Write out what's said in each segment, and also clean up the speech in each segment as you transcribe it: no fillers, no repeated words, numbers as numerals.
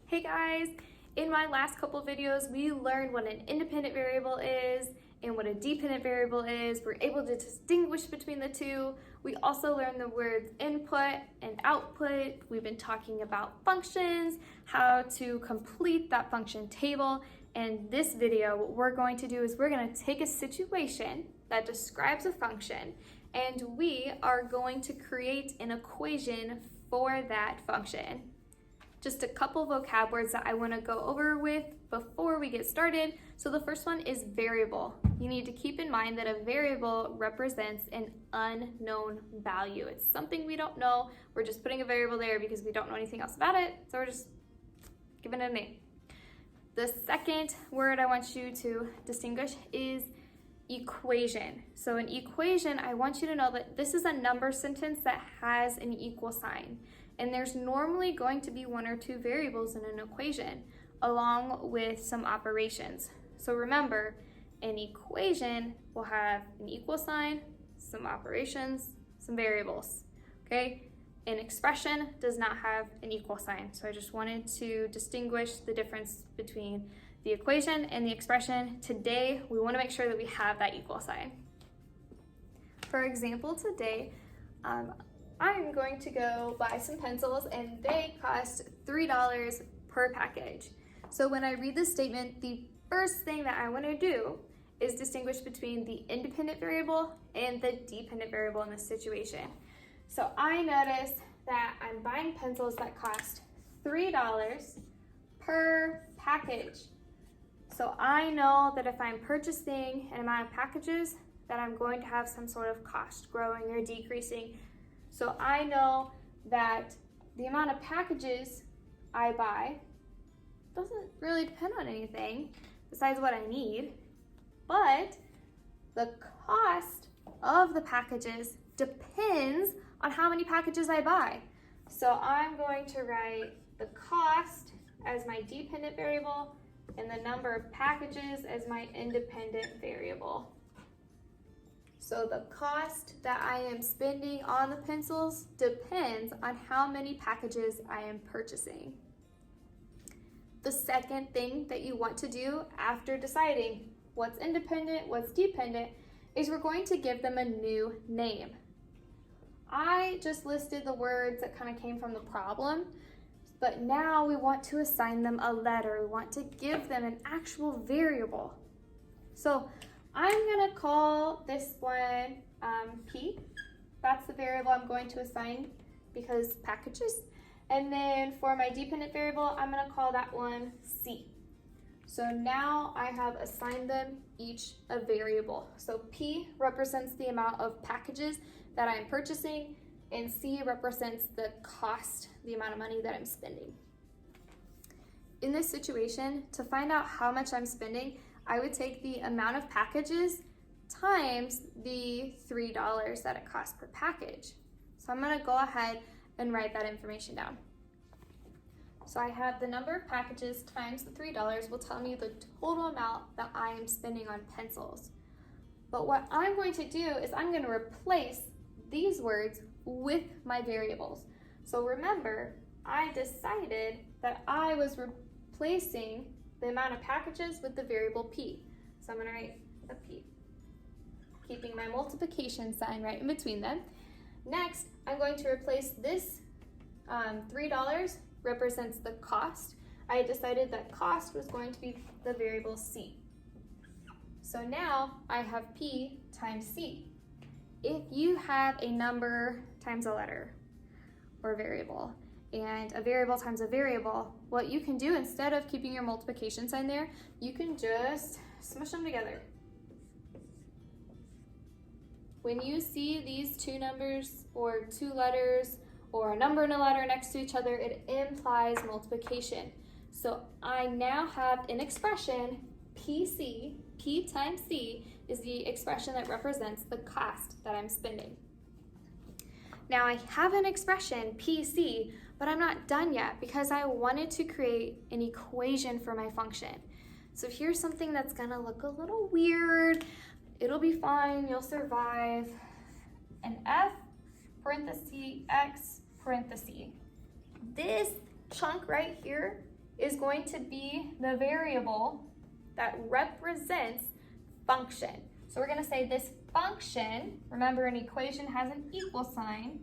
Hey guys! In my last couple videos, we learned what an independent variable is and what a dependent variable is. We're able to distinguish between the two. We also learned the words input and output. We've been talking about functions, how to complete that function table. And this video, what we're going to do is we're going to take a situation that describes a function and we are going to create an equation for that function. Just a couple vocab words that I want to go over with before we get started. So the first one is variable. You need to keep in mind that a variable represents an unknown value. It's something we don't know. We're just putting a variable there because we don't know anything else about it. So we're just giving it a name. The second word I want you to distinguish is equation. So an equation, I want you to know that this is a number sentence that has an equal sign. And there's normally going to be one or two variables in an equation along with some operations. So remember, an equation will have an equal sign, some operations, some variables, okay? An expression does not have an equal sign. So I just wanted to distinguish the difference between the equation and the expression. Today, we want to make sure that we have that equal sign. For example, today, I'm going to go buy some pencils and they cost $3 per package. So when I read this statement, the first thing that I want to do is distinguish between the independent variable and the dependent variable in this situation. So I notice that I'm buying pencils that cost $3 per package. So I know that if I'm purchasing an amount of packages, that I'm going to have some sort of cost growing or decreasing. So I know that the amount of packages I buy doesn't really depend on anything besides what I need, but the cost of the packages depends on how many packages I buy. So I'm going to write the cost as my dependent variable and the number of packages as my independent variable. So the cost that I am spending on the pencils depends on how many packages I am purchasing. The second thing that you want to do after deciding what's independent, what's dependent, is we're going to give them a new name. I just listed the words that kind of came from the problem, but now we want to assign them a letter. We want to give them an actual variable. So I'm gonna call this one P. That's the variable I'm going to assign because packages. And then for my dependent variable, I'm gonna call that one C. So now I have assigned them each a variable. So P represents the amount of packages that I'm purchasing, and C represents the cost, the amount of money that I'm spending. In this situation, to find out how much I'm spending, I would take the amount of packages times the $3 that it costs per package. So I'm gonna go ahead and write that information down. So I have the number of packages times the $3 will tell me the total amount that I am spending on pencils. But what I'm going to do is I'm gonna replace these words with my variables. So remember, I decided that I was replacing the amount of packages with the variable P. So I'm gonna write a P, keeping my multiplication sign right in between them. Next, I'm going to replace this $3 represents the cost. I decided that cost was going to be the variable C. So now I have P times C. If you have a number times a letter or a variable, and a variable times a variable, what you can do instead of keeping your multiplication sign there, you can just smush them together. When you see these two numbers or two letters or a number and a letter next to each other, it implies multiplication. So I now have an expression, PC, P times C is the expression that represents the cost that I'm spending. Now I have an expression, PC, but I'm not done yet because I wanted to create an equation for my function. So here's something that's gonna look a little weird. It'll be fine, you'll survive. An F parenthesis X parenthesis. This chunk right here is going to be the variable that represents function. So we're going to say this function, remember an equation has an equal sign,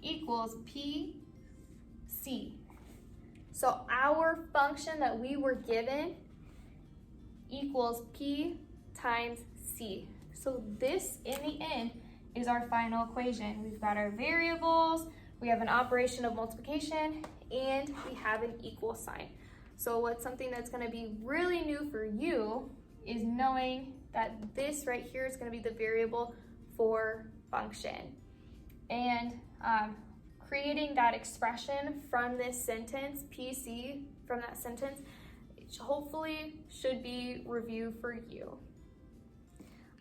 equals PC. So our function that we were given equals P times C. So this, in the end, is our final equation. We've got our variables, we have an operation of multiplication, and we have an equal sign. So what's something that's going to be really new for you is knowing that this right here is going to be the variable for function. And creating that expression from this sentence, PC, from that sentence, hopefully should be review for you.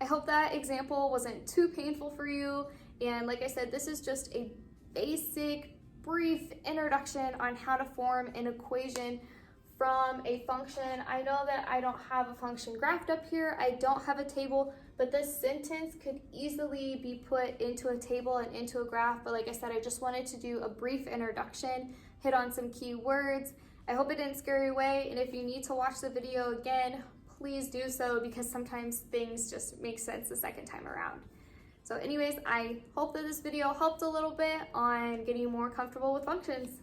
I hope that example wasn't too painful for you. And like I said, this is just a basic, brief introduction on how to form an equation from a function. I know that I don't have a function graphed up here. I don't have a table, but this sentence could easily be put into a table and into a graph. But like I said, I just wanted to do a brief introduction, hit on some key words. I hope it didn't scare you away. And if you need to watch the video again, please do so, because sometimes things just make sense the second time around. So anyways, I hope that this video helped a little bit on getting more comfortable with functions.